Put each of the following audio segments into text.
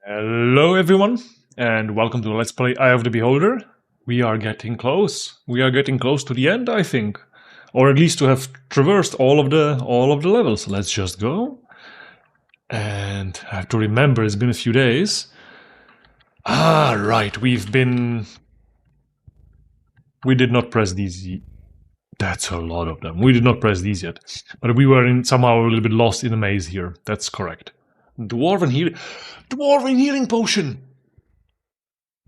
Hello everyone, and welcome to Let's Play Eye of the Beholder. We are getting close. We are getting close to the end, I think. Or at least to have traversed all of the levels. Let's just go. And I have to remember it's been a few days. Right, we did not press these. That's a lot of them. We did not press these yet. But we were somehow a little bit lost in the maze here. That's correct. Dwarven healing potion!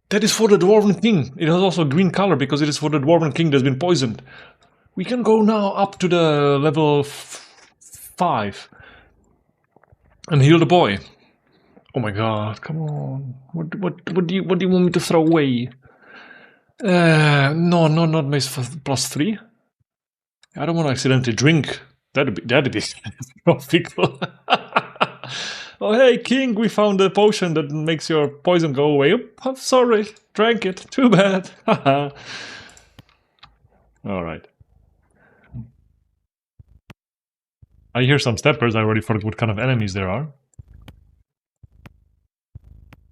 That is for the Dwarven King. It has also a green color because it is for the Dwarven King that's been poisoned. We can go now up to the level 5 and heal the boy. Oh my god, come on. What do you want me to throw away? No, not mace plus 3. I don't want to accidentally drink. That'd be tropical. Oh hey King, we found a potion that makes your poison go away. Oh, I'm sorry, drank it. Too bad. Alright. I hear some steppers. I already forgot what kind of enemies there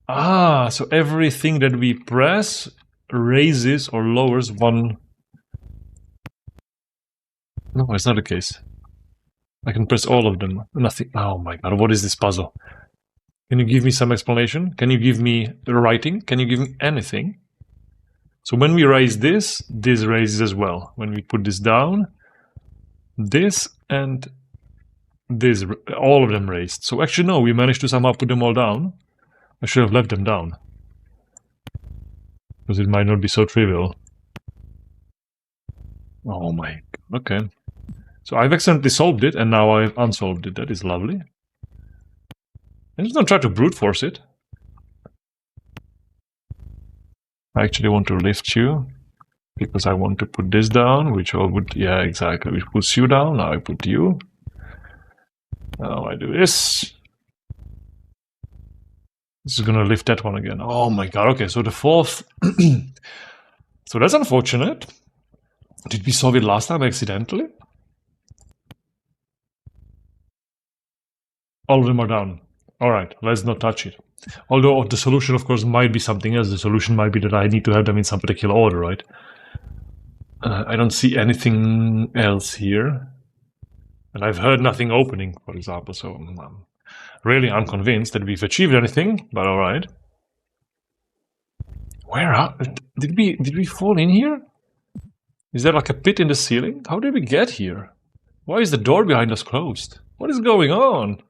are. So everything that we press raises or lowers one... No, it's not the case. I can press all of them. Nothing. Oh my god, what is this puzzle? Can you give me some explanation? Can you give me the writing? Can you give me anything? So when we raise this, this raises as well. When we put this down, this and this, all of them raised. So actually no, we managed to somehow put them all down. I should have left them down. Because it might not be so trivial. Oh my god, okay. So I've accidentally solved it, and now I've unsolved it. That is lovely. I'm just gonna try to brute force it. I actually want to lift you, because I want to put this down, which all would... Yeah, exactly. Which puts you down. Now I put you. Now I do this. This is gonna lift that one again. Oh my god, okay, so the fourth... So that's unfortunate. Did we solve it last time accidentally? All of them are down. Alright, let's not touch it. Although the solution, of course, might be something else. The solution might be that I need to have them in some particular order, right? I don't see anything else here. And I've heard nothing opening, for example, so I'm really unconvinced that we've achieved anything, but alright. Where are... Did we fall in here? Is there like a pit in the ceiling? How did we get here? Why is the door behind us closed? What is going on?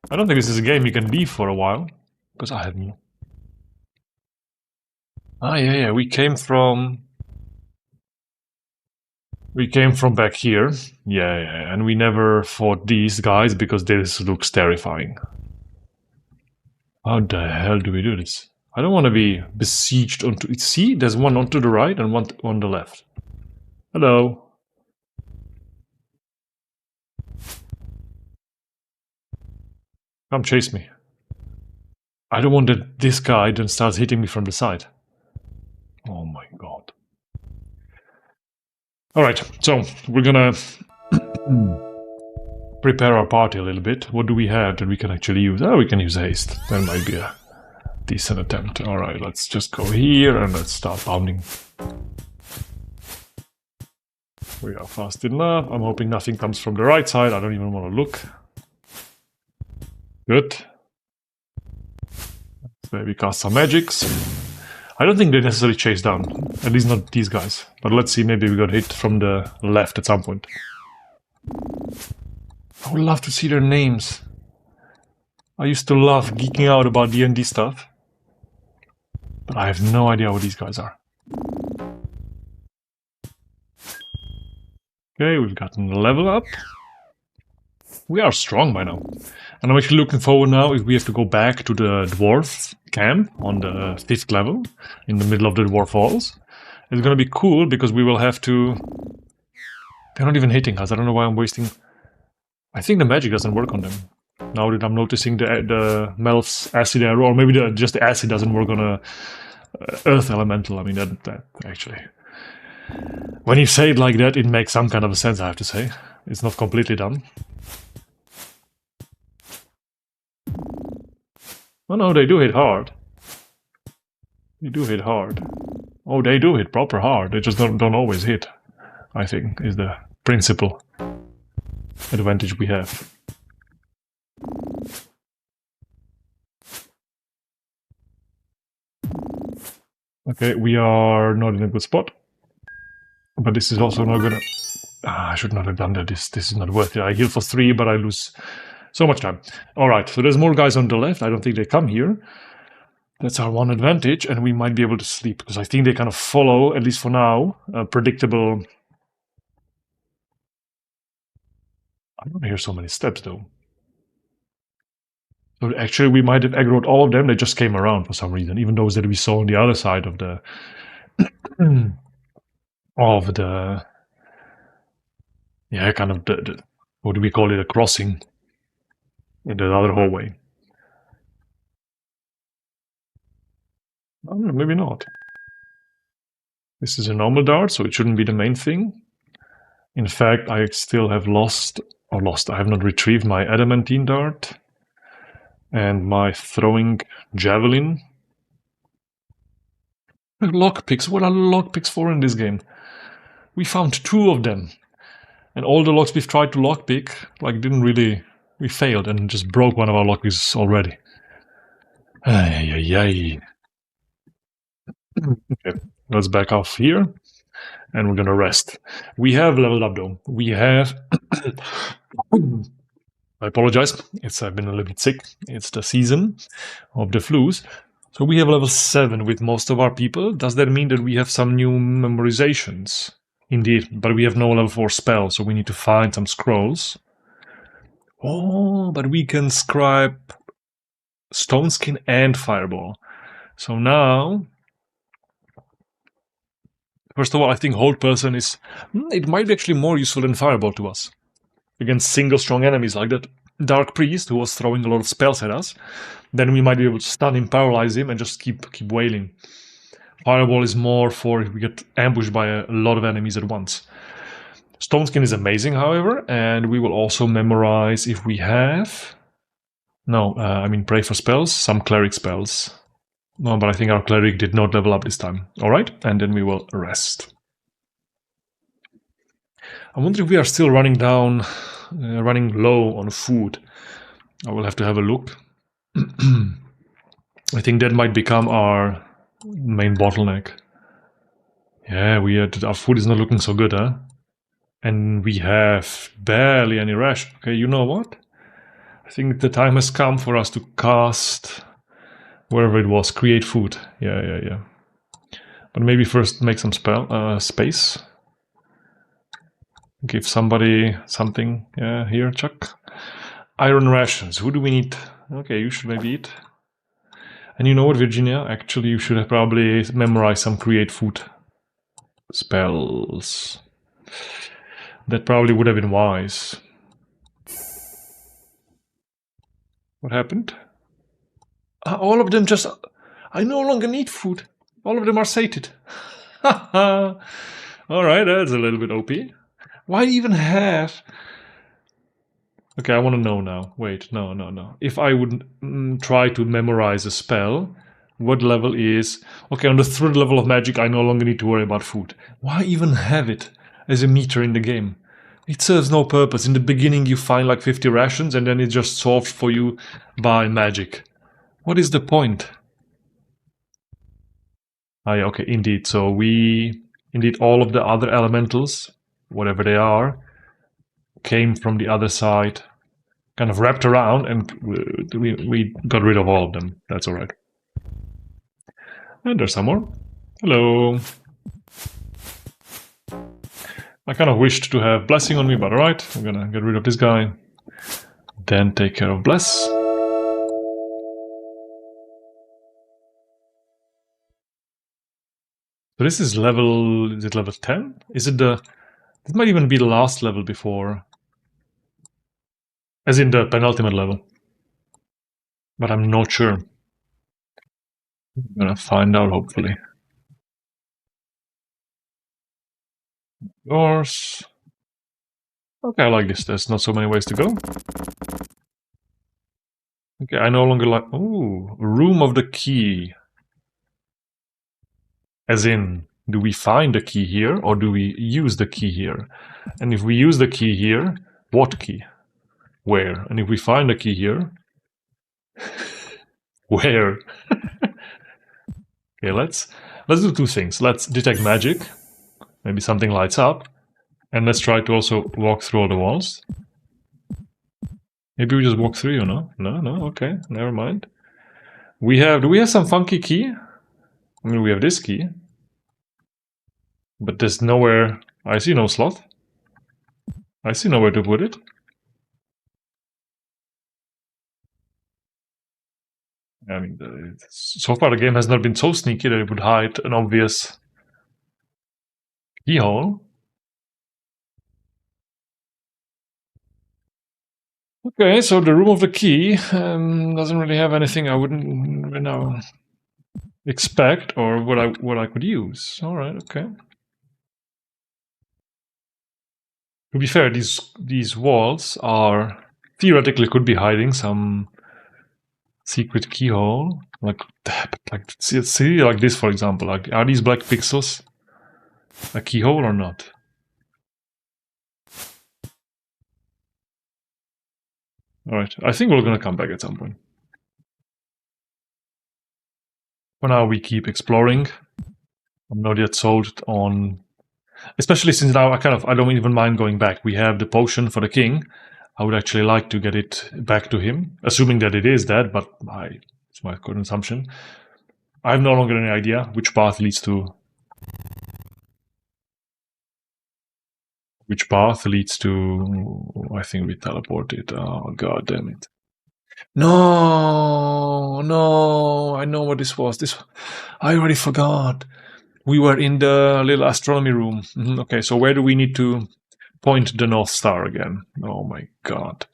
I don't think this is a game you can leave for a while. Because I have no... yeah, we came from... We came from back here. Yeah, and we never fought these guys because this looks terrifying. How the hell do we do this? I don't want to be besieged onto... See, there's one onto the right and one on the left. Hello. Come chase me. I don't want that this guy then starts hitting me from the side. Oh my god. Alright, so we're gonna prepare our party a little bit. What do we have that we can actually use? Oh, we can use haste. That might be a decent attempt. Alright, let's just go here and let's start pounding. We are fast enough. I'm hoping nothing comes from the right side. I don't even want to look. Good. Maybe cast some magics. I don't think they necessarily chase down. At least not these guys. But let's see, maybe we got hit from the left at some point. I would love to see their names. I used to love geeking out about D&D stuff. But I have no idea what these guys are. Okay, we've gotten a level up. We are strong by now. And I'm actually looking forward now if we have to go back to the dwarf camp on the 5th level, in the middle of the dwarf halls. It's gonna be cool because we will have to... They're not even hitting us. I don't know why I'm wasting... I think the magic doesn't work on them. Now that I'm noticing the Melf's acid arrow, or maybe just the acid doesn't work on a earth elemental. I mean, that actually... When you say it like that, it makes some kind of a sense, I have to say. It's not completely dumb. Oh no, they do hit hard. They do hit hard. Oh, they do hit proper hard. They just don't always hit, I think, is the principal advantage we have. Okay, we are not in a good spot. But this is also not gonna... I should not have done that. This is not worth it. I heal for 3, but I lose so much time. Alright, so there's more guys on the left. I don't think they come here. That's our one advantage, and we might be able to sleep, because I think they kind of follow, at least for now, a predictable... I don't hear so many steps, though. So actually, we might have aggroed all of them. They just came around for some reason, even those that we saw on the other side of the... Yeah, kind of the... What do we call it? A crossing in the other hallway. Oh, maybe not. This is a normal dart, so it shouldn't be the main thing. In fact, I still have I have not retrieved my adamantine dart and my throwing javelin. Lockpicks, what are lockpicks for in this game? We found 2 of them. And all the locks we've tried to lockpick, like, didn't really... We failed and just broke one of our lockpicks already. Ay. Okay, let's back off here. And we're gonna rest. We have leveled up, though. We have... I apologize. I've been a little bit sick. It's the season of the flus. So we have level 7 with most of our people. Does that mean that we have some new memorizations? Indeed, but we have no level 4 spell, so we need to find some scrolls. Oh, but we can scribe Stone Skin and Fireball. So now... First of all, I think Hold Person is... It might be actually more useful than Fireball to us. Against single strong enemies like that Dark Priest, who was throwing a lot of spells at us. Then we might be able to stun him, paralyze him, and just keep wailing. Fireball is more for if we get ambushed by a lot of enemies at once. Stone Skin is amazing, however, and we will also memorize if we have... No, I mean pray for spells, some cleric spells. No, but I think our cleric did not level up this time. Alright, and then we will rest. I wonder if we are still running low on food. I will have to have a look. I think that might become our main bottleneck. Yeah, our food is not looking so good, huh? And we have barely any ration. Okay, you know what? I think the time has come for us to cast wherever it was, create food. Yeah. But maybe first make some space. Give somebody something. Yeah, here, Chuck. Iron rations. Who do we need? Okay, you should maybe eat. And you know what, Virginia? Actually, you should have probably memorized some create food spells. That probably would have been wise. What happened? All of them just... I no longer need food. All of them are sated. Alright, that's a little bit OP. Why even have... Okay, I want to know now. Wait, no. If I would try to memorize a spell, what level is... Okay, on the 3rd level of magic, I no longer need to worry about food. Why even have it as a meter in the game? It serves no purpose. In the beginning, you find like 50 rations, and then it's just solved for you by magic. What is the point? Ah, yeah, okay, indeed. So indeed, all of the other elementals, whatever they are, came from the other side, kind of wrapped around, and we got rid of all of them. That's alright. And there's some more. Hello. I kind of wished to have Blessing on me, but alright. I'm gonna get rid of this guy. Then take care of Bless. So this is level... Is it level 10? Is it the... It might even be the last level before... As in the penultimate level. But I'm not sure. I'm gonna find out, hopefully. Yours. Okay, I like this. There's not so many ways to go. Okay, I no longer like... Ooh, room of the key. As in, do we find the key here, or do we use the key here? And if we use the key here, what key? Where? And if we find the key here, where? Okay, let's do two things. Let's detect magic. Maybe something lights up. And let's try to also walk through all the walls. Maybe we just walk through, you know? No, okay, never mind. Do we have some funky key? I mean, we have this key. But there's nowhere... I see no slot. I see nowhere to put it. I mean, so far the game has not been so sneaky that it would hide an obvious keyhole. Okay, so the room of the key doesn't really have anything I wouldn't, you know, expect or what I could use. All right, okay. To be fair, these walls are theoretically could be hiding some secret keyhole, like see like this, for example. Like, are these black pixels a keyhole or not? All right, I think we're gonna come back at some point. For now, we keep exploring. I'm not yet sold on, especially since now I don't even mind going back. We have the potion for the king. I would actually like to get it back to him, assuming that it is that, but it's my current assumption. I have no longer any idea which path leads to... I think we teleported. Oh, god damn it. No, I know what this was. I already forgot. We were in the little astronomy room. Okay, so where do we need to point the North Star again? Oh my god.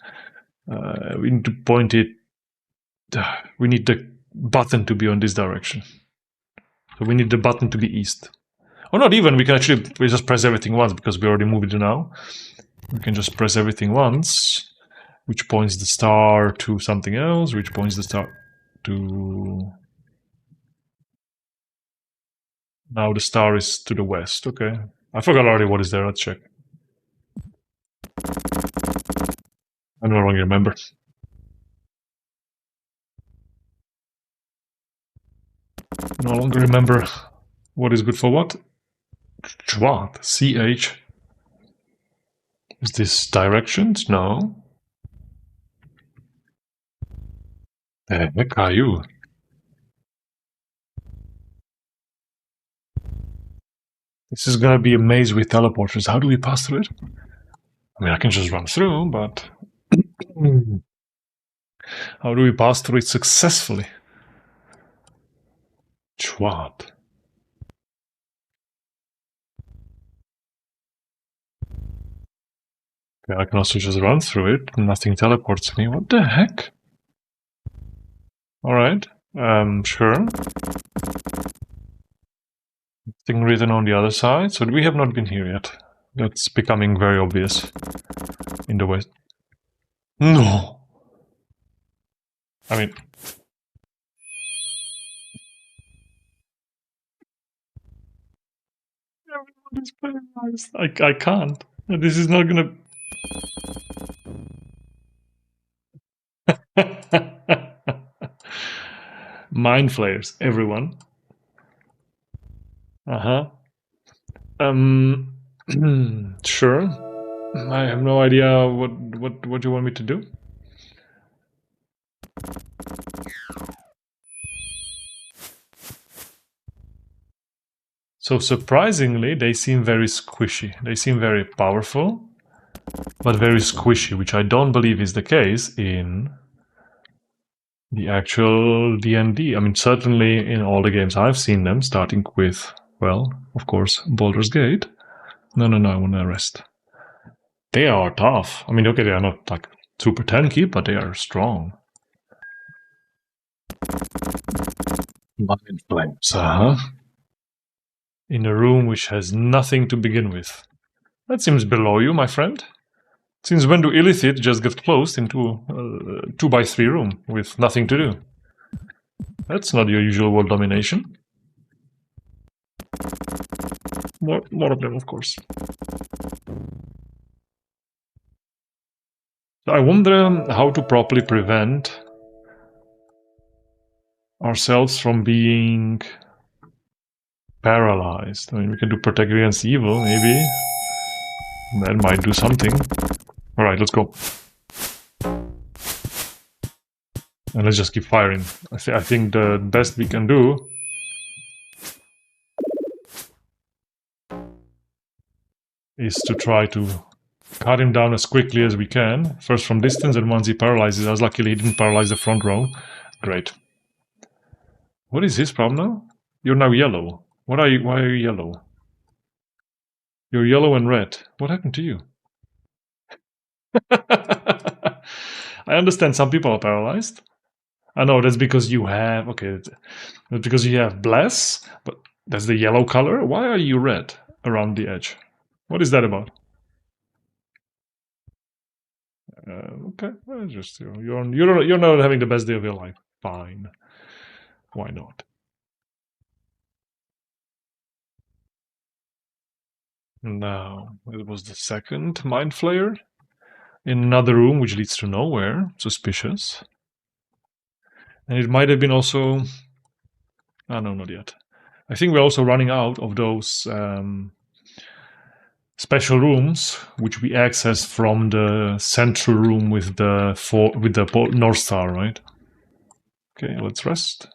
We need to point it... We need the button to be on this direction. So we need the button to be east. Or not even, we just press everything once because we already moved it now. We can just press everything once, which points the star to something else, which points the star to... Now the star is to the west, okay. I forgot already what is there, let's check. I no longer remember. No longer remember what is good for what. What? CH? Is this directions? No. The heck are you? This is gonna be a maze with teleporters. How do we pass through it? I mean, I can just run through, but... How do we pass through it successfully? What? Okay, I can also just run through it. Nothing teleports me. What the heck? Alright. Sure. Thing written on the other side. So we have not been here yet. That's becoming very obvious in the west. No! I mean... Everyone is paralyzed. I can't. This is not gonna... Mind Flayers, everyone. Sure. I have no idea what you want me to do. So surprisingly, they seem very squishy. They seem very powerful, but very squishy, which I don't believe is the case in the actual D&D. I mean, certainly in all the games I've seen them, starting with, well, of course, Baldur's Gate. No, I want to rest. They are tough. I mean, okay, they are not like super tanky, but they are strong. Mind flames, in a room which has nothing to begin with. That seems below you, my friend. Since when do Illithid just get closed into a 2x3 room with nothing to do? That's not your usual world domination. More of them, of course. I wonder how to properly prevent ourselves from being paralyzed. I mean, we can do protect against evil, maybe. That might do something. Alright, let's go. And let's just keep firing. I think the best we can do is to try to cut him down as quickly as we can. First from distance, and once he paralyzes us, luckily he didn't paralyze the front row. Great. What is his problem now? You're now yellow. Why are you yellow? You're yellow and red. What happened to you? I understand some people are paralyzed. I know that's because you have... Okay, that's because you have bless, but that's the yellow color. Why are you red around the edge? What is that about? Okay, just you're not having the best day of your life. Fine. Why not? Now, it was the second Mind Flayer in another room, which leads to nowhere. Suspicious. And it might have been also... Oh, no, not yet. I think we're also running out of those special rooms, which we access from the central room with the North Star, right? Okay, let's rest.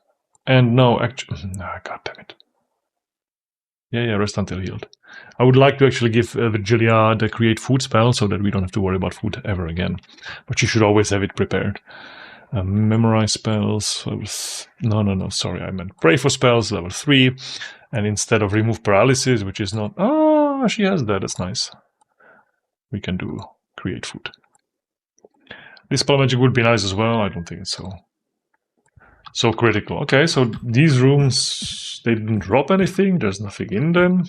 And no, actually... God damn it. Yeah, rest until healed. I would like to actually give Virgilia the create food spell so that we don't have to worry about food ever again. But she should always have it prepared. Memorize spells. No, sorry, I meant pray for spells, level 3. And instead of remove paralysis, which is not... Oh, she has that, that's nice. We can do create food. Dispel magic would be nice as well, I don't think it's so critical. Okay, so these rooms, they didn't drop anything, there's nothing in them.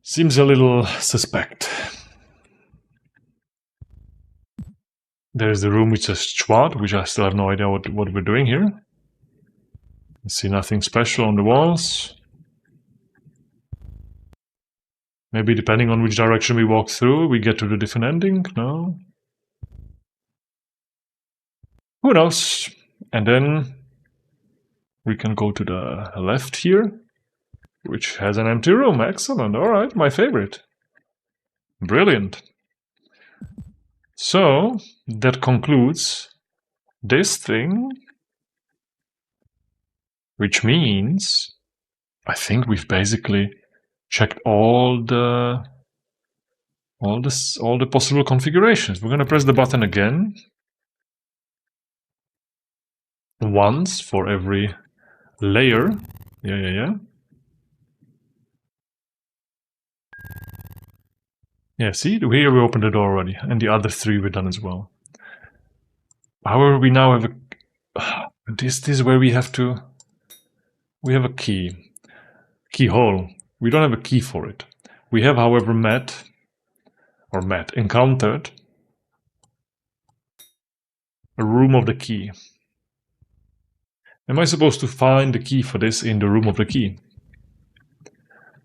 Seems a little suspect. There's the room which says Chwad, which I still have no idea what we're doing here. I see nothing special on the walls. Maybe depending on which direction we walk through, we get to the different ending? No? Who knows? And then we can go to the left here, which has an empty room. Excellent. Alright, my favorite. Brilliant. So, that concludes this thing, which means I think we've basically checked all the possible configurations. We're going to press the button again once for every layer. Yeah. Yeah, see, here we opened the door already, and the other 3 were done as well. However, we now have a... This is where we have to... We have a keyhole. We don't have a key for it. We have, however, encountered a room of the key. Am I supposed to find the key for this in the room of the key?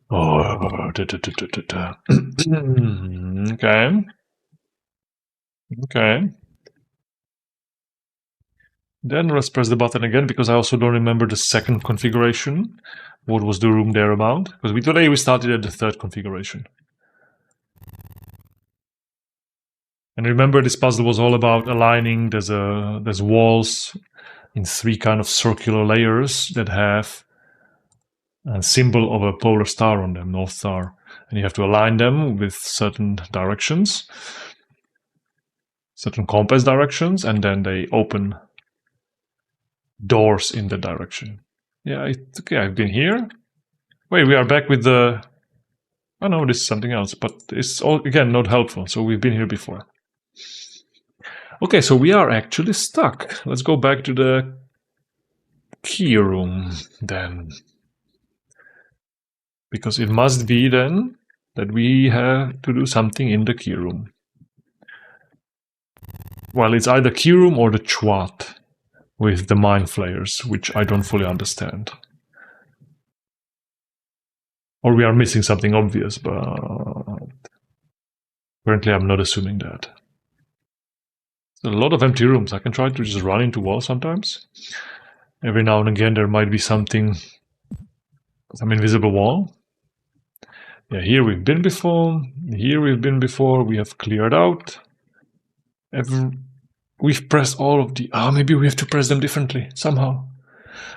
Oh, Okay. Then let's press the button again, because I also don't remember the second configuration. What was the room there about? Because today we started at the 3rd configuration. And remember, this puzzle was all about aligning. There's walls in 3 kind of circular layers that have a symbol of a polar star on them, North Star. And you have to align them with certain directions, certain compass directions, and then they open doors in that direction. Yeah, okay, I've been here. Wait, we are back with the... Oh no, this is something else, but it's all, again, not helpful, so we've been here before. Okay, so we are actually stuck. Let's go back to the key room, then. Because it must be, then, that we have to do something in the key room. Well, it's either key room or the Chwat with the mind flayers, which I don't fully understand. Or we are missing something obvious, but apparently I'm not assuming that. A lot of empty rooms. I can try to just run into walls sometimes. Every now and again there might be something, some invisible wall. Yeah, here we've been before. Here we've been before. We have cleared out. We've pressed all of the... maybe we have to press them differently, somehow.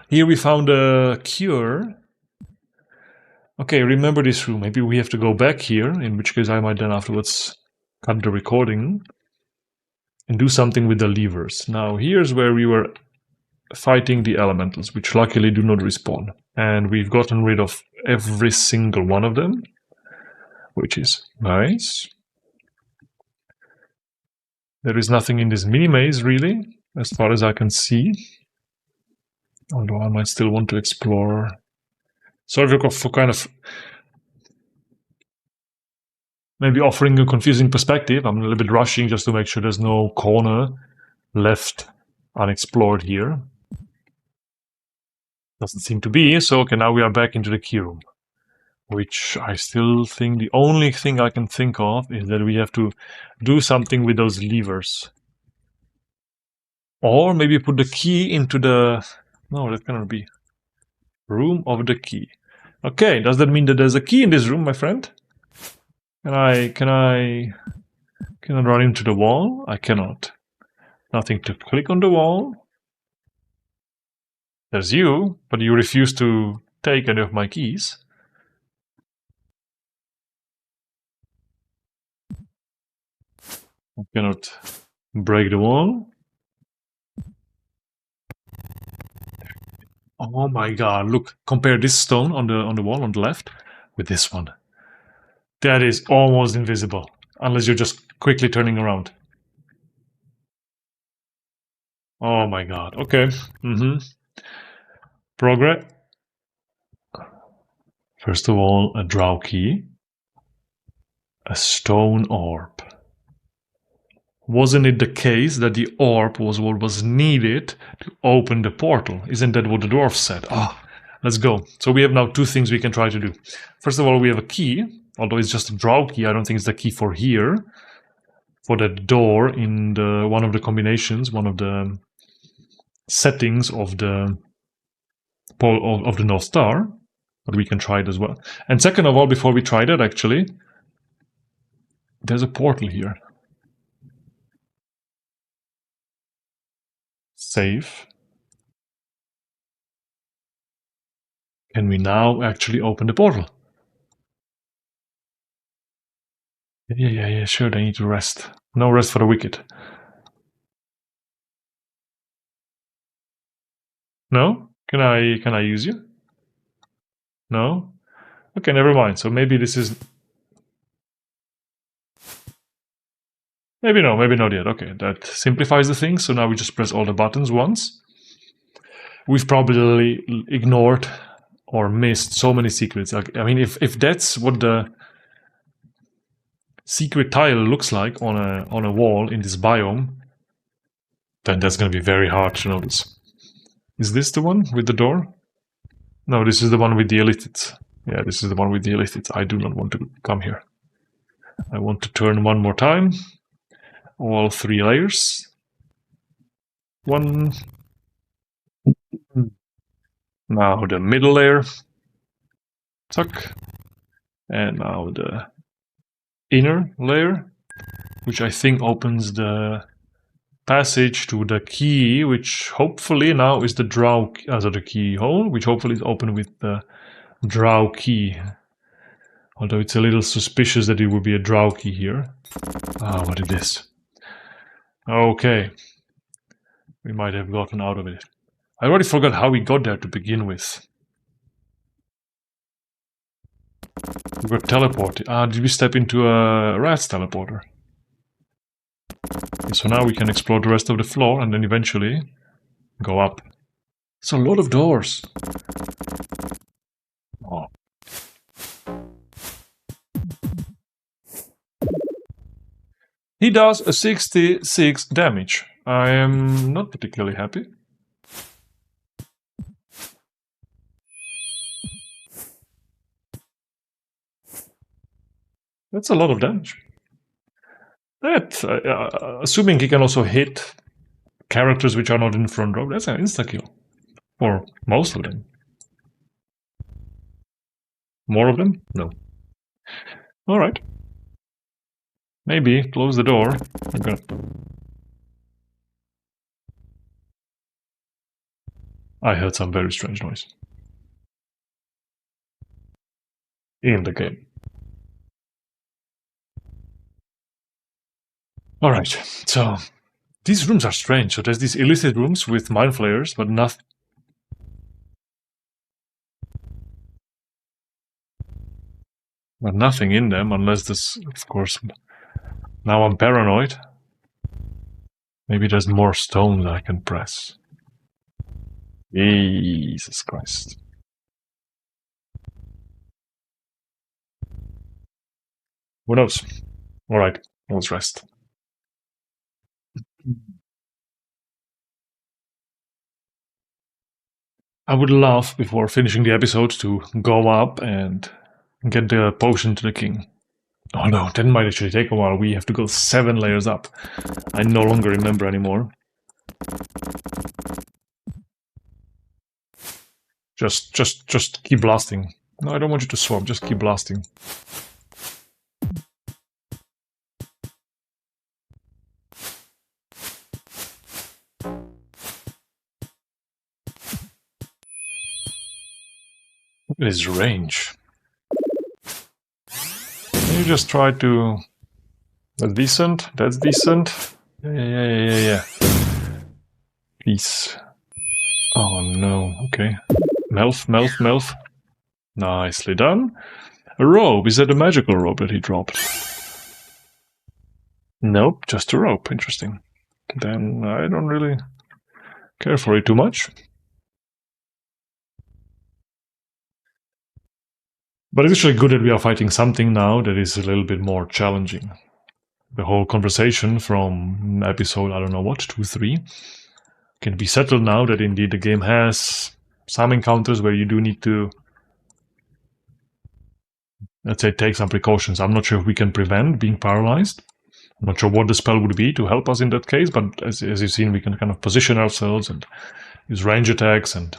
Here we found a cure. Okay, remember this room. Maybe we have to go back here, in which case I might then afterwards cut the recording and do something with the levers. Now, here's where we were fighting the elementals, which luckily do not respawn. And we've gotten rid of every single one of them, which is nice. There is nothing in this mini-maze, really, as far as I can see. Although I might still want to explore. Sorry for kind of maybe offering a confusing perspective. I'm a little bit rushing just to make sure there's no corner left unexplored here. Doesn't seem to be, so okay, now we are back into the key room. Which I still think the only thing I can think of is that we have to do something with those levers. Or maybe put the key into the... No, that cannot be. Room of the key. Okay, does that mean that there's a key in this room, my friend? Can I run into the wall? I cannot. Nothing to click on the wall. There's you, but you refuse to take any of my keys. I cannot break the wall. Oh my god, look, compare this stone on the wall on the left with this one. That is almost invisible, unless you're just quickly turning around. Oh my god, okay. Progress. First of all, a drow key. A stone orb. Wasn't it the case that the orb was what was needed to open the portal? Isn't that what the dwarf said? Let's go. So we have now two things we can try to do. First of all, we have a key. Although it's just a drow key, I don't think it's the key for here. For that door in one of the combinations, one of the settings of the North Star. But we can try it as well. And second of all, before we try that, actually, there's a portal here. Save. Can we now actually open the portal? Yeah, sure, they need to rest. No rest for the wicked. No? Can I use you? No? Okay, never mind. So maybe this is... Maybe no, maybe not yet. Okay, that simplifies the thing. So now we just press all the buttons once. We've probably ignored or missed so many secrets. I mean, if that's what the secret tile looks like on a wall in this biome, then that's going to be very hard to notice. Is this the one with the door? No, this is the one with the Illithid. Yeah, this is the one with the Illithid. I do not want to come here. I want to turn one more time. All three layers. One. Now the middle layer. Tuck. And now the inner layer, which I think opens the passage to the key, which hopefully now is the drow, the keyhole, which hopefully is open with the drow key. Although it's a little suspicious that it would be a drow key here. What is this? Okay. We might have gotten out of it. I already forgot how we got there to begin with. We were teleported. Did we step into a rat's teleporter? Okay, so now we can explore the rest of the floor and then eventually go up. It's a lot of doors. Oh. He does a 66 damage. I am not particularly happy. That's a lot of damage. That, assuming he can also hit characters which are not in front row, that's an insta-kill. Or most of them. More of them? No. Alright. Maybe close the door. Okay. I heard some very strange noise. In the game. Alright, so these rooms are strange. So there's these Illithid rooms with Mind Flayers, but nothing. But nothing in them, unless there's, of course. Now I'm paranoid. Maybe there's more stone that I can press. Jesus Christ. Who knows? Alright, let's rest. I would love, before finishing the episode, to go up and get the potion to the king. Oh no, that might actually take a while. We have to go 7 layers up. I no longer remember anymore. Just keep blasting. No, I don't want you to swap, just keep blasting. Look at his range. You just try to... That's decent, that's decent. Yeah. Peace. Oh no, okay. Melf. Nicely done. A robe, is that a magical robe that he dropped? Nope, just a rope, interesting. Then I don't really care for it too much. But it's actually good that we are fighting something now that is a little bit more challenging. The whole conversation from episode, I don't know what, 2, 3, can be settled now that indeed the game has some encounters where you do need to, let's say, take some precautions. I'm not sure if we can prevent being paralyzed. I'm not sure what the spell would be to help us in that case, but as you've seen, we can kind of position ourselves and use range attacks, and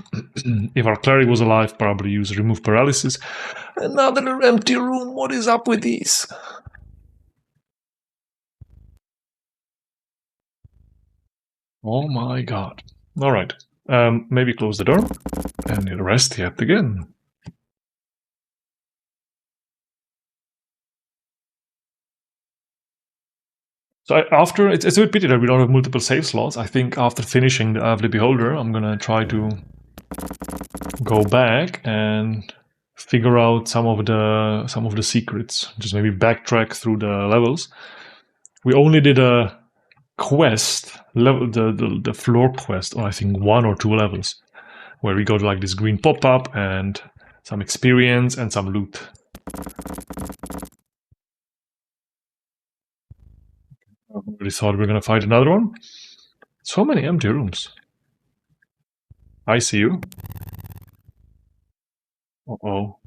if our cleric was alive, probably use remove paralysis. Another empty room, what is up with these? Oh my god. Alright, maybe close the door, and rest yet again. So after, it's a bit pity that we don't have multiple save slots. I think after finishing the Eye of the Beholder, I'm gonna try to go back and figure out some of the secrets. Just maybe backtrack through the levels. We only did a quest, the floor quest, on I think 1 or 2 levels, where we got like this green pop-up and some experience and some loot. I really thought we were gonna fight another one. So many empty rooms. I see you. Uh-oh.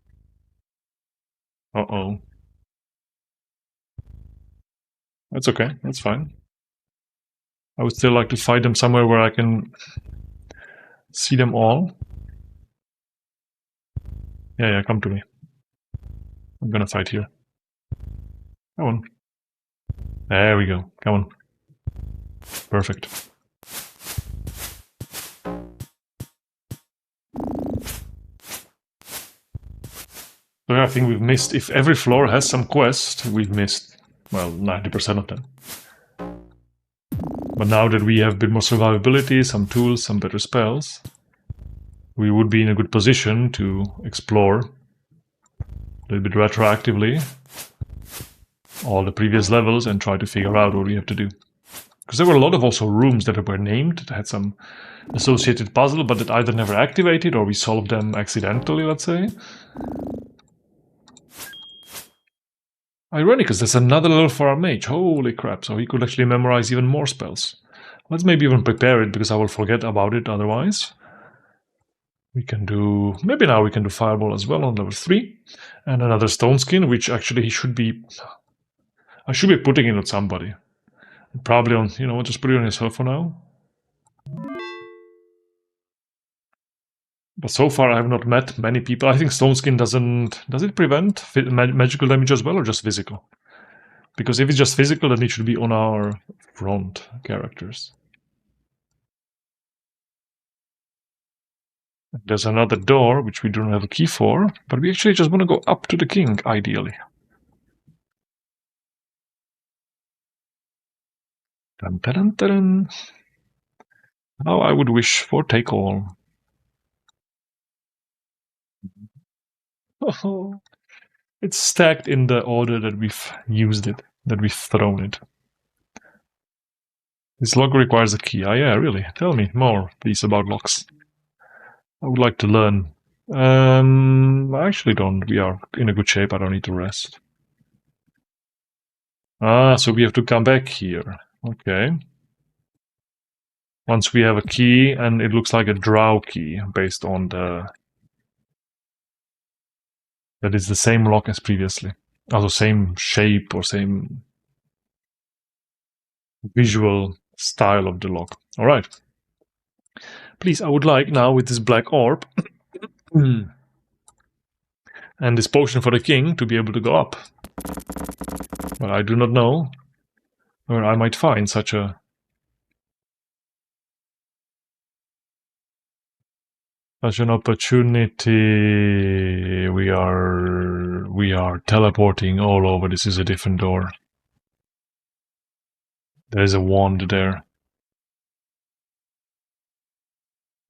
Uh-oh. That's okay, that's fine. I would still like to fight them somewhere where I can see them all. Yeah, come to me. I'm gonna fight here. Come on. There we go, come on. Perfect. So yeah, I think we've missed, if every floor has some quest, we've missed, well, 90% of them. But now that we have a bit more survivability, some tools, some better spells, we would be in a good position to explore a little bit retroactively all the previous levels and try to figure out what we have to do. Because there were a lot of also rooms that were named, that had some associated puzzle, but that either never activated or we solved them accidentally, let's say. Ironic, because there's another level for our mage. Holy crap, so he could actually memorize even more spells. Let's maybe even prepare it, because I will forget about it otherwise. We can do... maybe now we can do Fireball as well on level 3. And another Stone Skin, which actually he should be... I should be putting it on somebody. Probably on... you know, just put it on yourself for now. But so far I have not met many people. I think Stone Skin doesn't... does it prevent magical damage as well, or just physical? Because if it's just physical, then it should be on our front characters. There's another door, which we don't have a key for, but we actually just want to go up to the king, ideally. Dun, dun, dun, dun. Now I would wish for take all. Oh, it's stacked in the order that we've used it, that we've thrown it. This lock requires a key. Ah, yeah, really? Tell me more, please, about locks. I would like to learn. I actually don't. We are in a good shape. I don't need to rest. Ah, so we have to come back here. Okay. Once we have a key, and it looks like a drow key, based on the... that is the same lock as previously. Also same shape or same visual style of the lock. Alright. Please, I would like now with this black orb and this potion for the king to be able to go up. But I do not know where I might find such a... such an opportunity. We are teleporting all over. This is a different door. There is a wand there.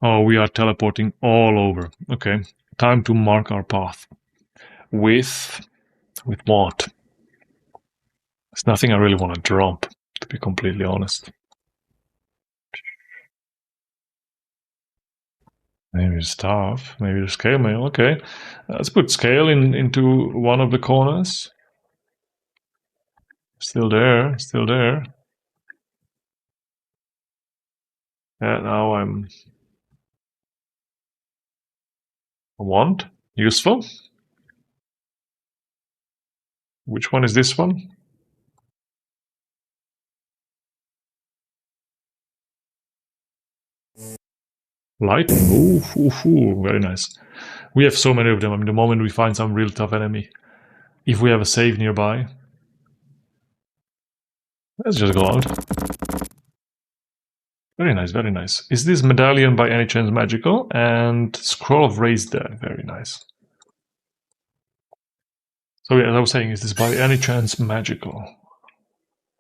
Oh, we are teleporting all over. Okay, time to mark our path. With what? There's nothing I really want to drop, to be completely honest. Maybe the staff, maybe the scale mail. Okay, let's put scale into one of the corners. Still there, still there. Yeah, now I'm... a wand? Useful. Which one is this one? Lightning. Ooh, ooh, ooh, very nice. We have so many of them. I mean, the moment we find some real tough enemy, if we have a save nearby, let's just go out. Very nice, very nice. Is this medallion by any chance magical? And Scroll of Raised Dead. Very nice. So yeah, as I was saying, is this by any chance magical?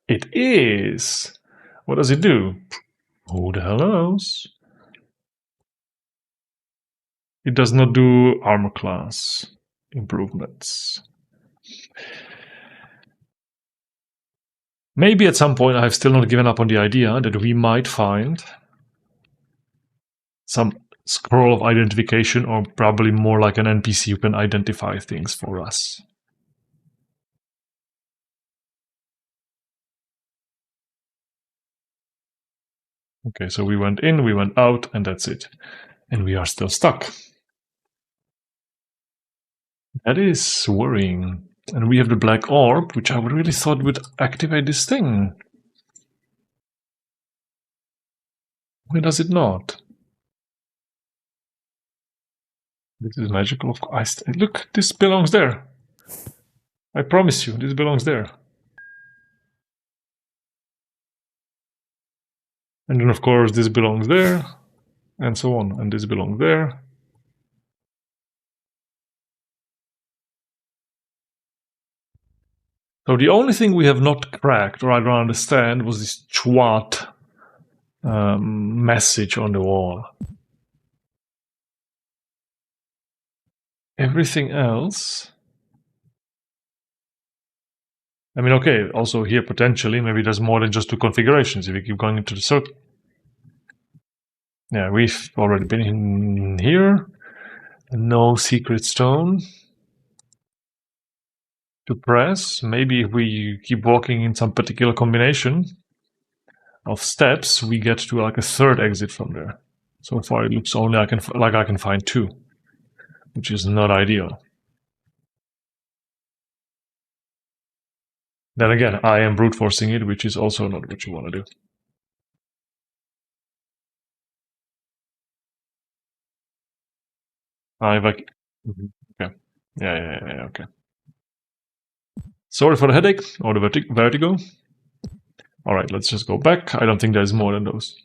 It is! What does it do? Who the hell knows? It does not do armor class improvements. Maybe at some point I've still not given up on the idea that we might find some scroll of identification, or probably more like an NPC who can identify things for us. Okay, so we went in, we went out, and that's it. And we are still stuck. That is worrying. And we have the black orb, which I really thought would activate this thing. Why does it not? This is magical, of course. Look, this belongs there. I promise you, this belongs there. And then, of course, this belongs there, and so on. And this belongs there. So the only thing we have not cracked, or I don't understand, was this chwat message on the wall. Everything else... I mean, okay, also here potentially, maybe there's more than just two configurations if we keep going into the circle. Yeah, we've already been in here. No secret stone. to press. Maybe if we keep walking in some particular combination of steps, we get to like a third exit from there. So far, it looks only I can find two, which is not ideal. Then again, I am brute forcing it, which is also not what you want to do. Okay. Yeah, okay. Sorry for the headache or the vertigo. All right, let's just go back. I don't think there's more than those.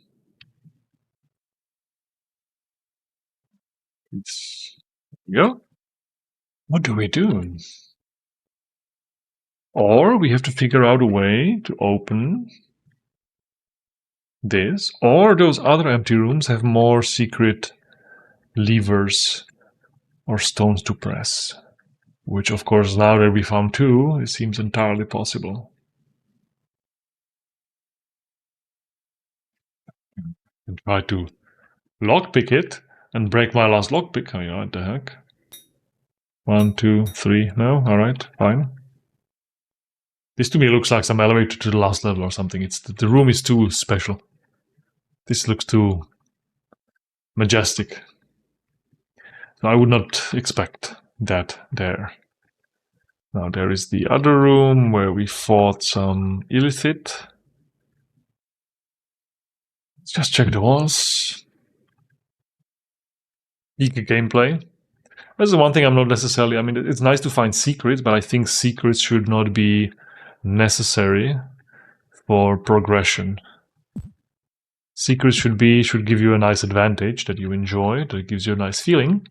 There we go. What do we do? Or we have to figure out a way to open this, or those other empty rooms have more secret levers or stones to press. Which, of course, now that we found two, it seems entirely possible. And try to lockpick it and break my last lockpick. Oh, yeah, what the heck? 1, 2, 3. No? Alright, fine. This to me looks like some elevator to the last level or something. The room is too special. This looks too majestic. So I would not expect that there. Now there is the other room where we fought some Illithid. Let's just check the walls. Eager gameplay. This is one thing I'm not necessarily... I mean, it's nice to find secrets, but I think secrets should not be necessary for progression. Secrets should give you a nice advantage that you enjoy, that gives you a nice feeling.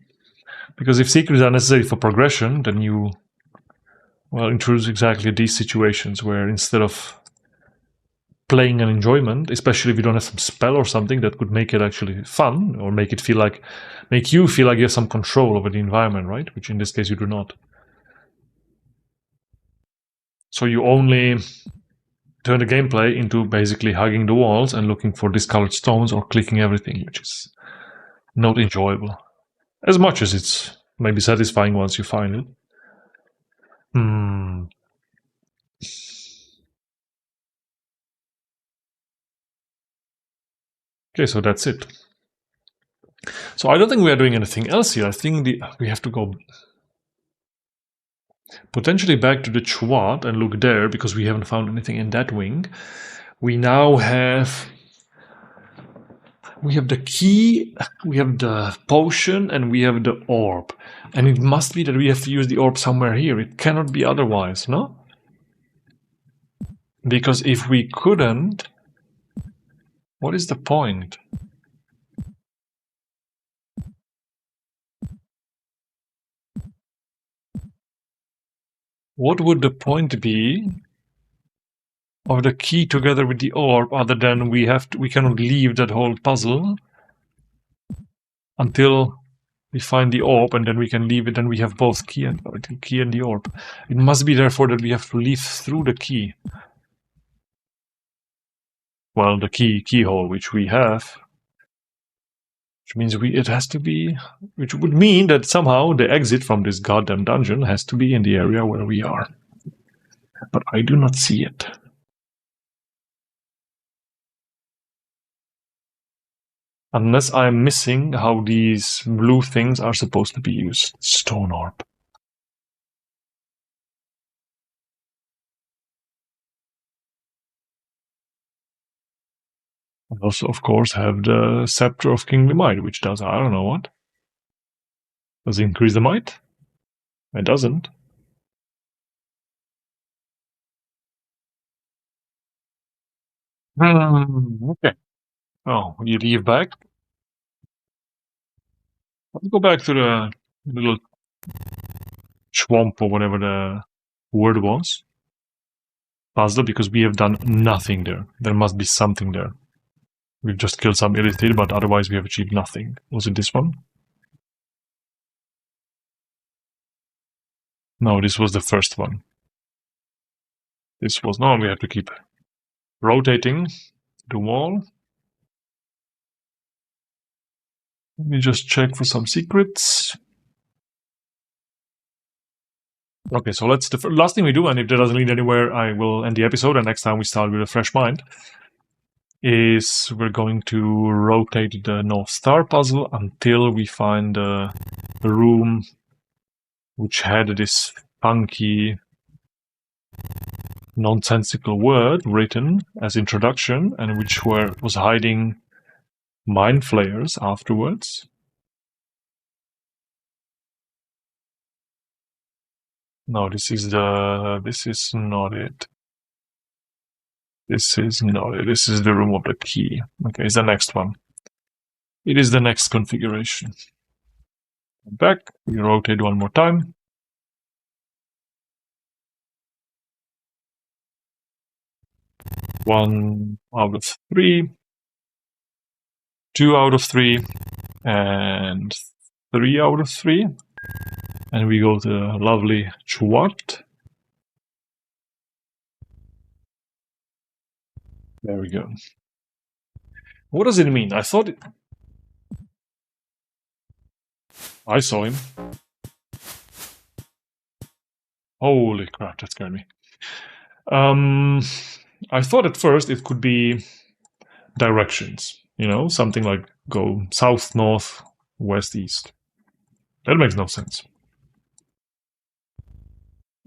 Because if secrets are necessary for progression, then you, well, introduce exactly these situations where instead of playing an enjoyment, especially if you don't have some spell or something that could make it actually fun, or make you feel like you have some control over the environment, right? Which in this case you do not. So you only turn the gameplay into basically hugging the walls and looking for discolored stones or clicking everything, which is not enjoyable. As much as it's maybe satisfying once you find it. Okay, so that's it. So I don't think we are doing anything else here. I think we have to go potentially back to the Chwat and look there, because we haven't found anything in that wing. We now have... we have the key, we have the potion, and we have the orb. And it must be that we have to use the orb somewhere here. It cannot be otherwise, no? Because if we couldn't, what is the point? What would the point be of the key together with the orb, other than we cannot leave that whole puzzle until we find the orb, and then we can leave it, and we have both key and the orb. It must be therefore that we have to leave through the key. Well, the keyhole, which we have, which means it has to be, which would mean that somehow the exit from this goddamn dungeon has to be in the area where we are. But I do not see it. Unless I'm missing how these blue things are supposed to be used. Stone orb. I also, of course, have the Scepter of Kingly Might, which does, I don't know what. Does it increase the might? It doesn't. Okay. Oh, you leave back? Let's go back to the little swamp or whatever the word was. Puzzle, because we have done nothing there. There must be something there. We've just killed some Illithid, but otherwise we have achieved nothing. Was it this one? No, this was the first one. This was... no, we have to keep rotating the wall. Let me just check for some secrets. Okay, so let's the last thing we do, and if that doesn't lead anywhere, I will end the episode, and next time we start with a fresh mind, is we're going to rotate the North Star puzzle until we find the room which had this funky, nonsensical word written as introduction, and which was hiding mind flayers afterwards. No, this is not it. This is not it. This is the room of the key. Okay, it's the next one. It is the next configuration. Back, we rotate one more time. 1 out of 3, 2 out of 3, and 3 out of 3. And we go to the lovely Chwat. There we go. What does it mean? I thought it... I saw him. Holy crap, that scared me. I thought at first it could be directions. You know, something like go south, north, west, east. That makes no sense.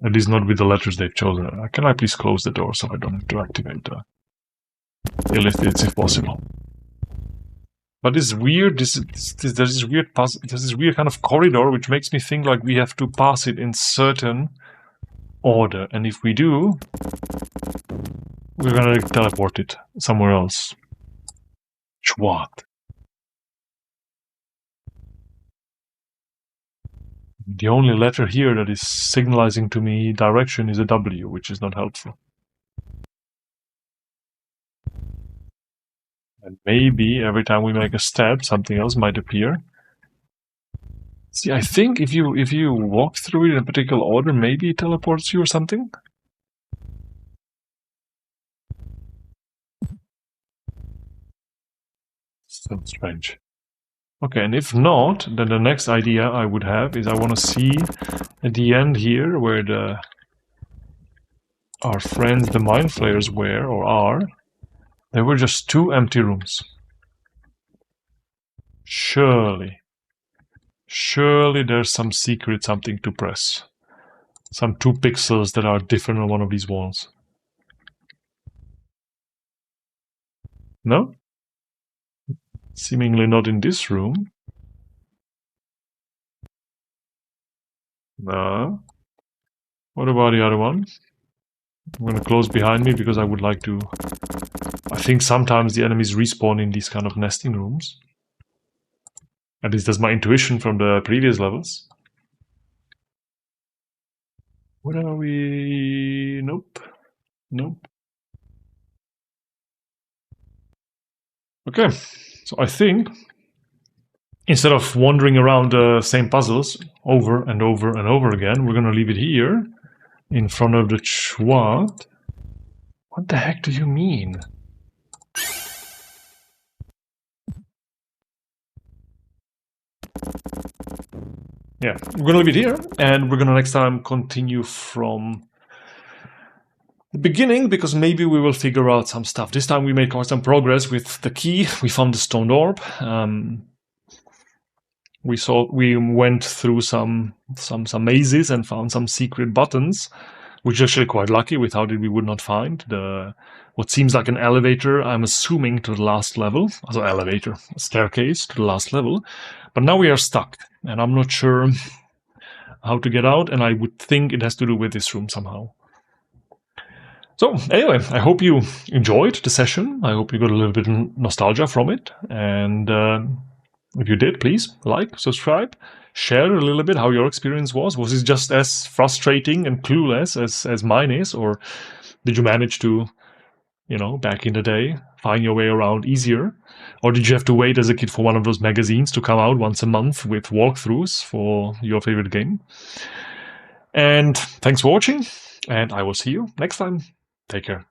At least not with the letters they've chosen. Can I please close the door so I don't have to activate the Illithids if possible? But this weird, there's this weird puzzle, there's this weird kind of corridor which makes me think like we have to pass it in certain order, and if we do, we're gonna teleport it somewhere else. What? The only letter here that is signalizing to me direction is a W, which is not helpful. And maybe every time we make a step, something else might appear. See, I think if you walk through it in a particular order, maybe it teleports you or something. So strange. Okay, and if not, then the next idea I would have is I want to see at the end here where our friends, the Mind Flayers, were or are. There were just 2 empty rooms. Surely there's some secret something to press. Some 2 pixels that are different on one of these walls. No? Seemingly not in this room. No. What about the other one? I'm going to close behind me because I would like to... I think sometimes the enemies respawn in these kind of nesting rooms. At least that's my intuition from the previous levels. What are we... Nope. Nope. Okay, so I think instead of wandering around the same puzzles over and over and over again, we're going to leave it here in front of the Chwat. What the heck do you mean? Yeah, we're going to leave it here, and we're going to next time continue from the beginning, because maybe we will figure out some stuff. This time we made quite some progress with the key. We found the stone orb. We went through some mazes and found some secret buttons, which is actually quite lucky. Without it, we would not find what seems like an elevator. I'm assuming to the last level, also elevator, a staircase to the last level. But now we are stuck, and I'm not sure how to get out. And I would think it has to do with this room somehow. So anyway, I hope you enjoyed the session. I hope you got a little bit of nostalgia from it. And if you did, please like, subscribe, share a little bit how your experience was. Was it just as frustrating and clueless as mine is? Or did you manage to, you know, back in the day, find your way around easier? Or did you have to wait as a kid for one of those magazines to come out once a month with walkthroughs for your favorite game? And thanks for watching, and I will see you next time. Take care.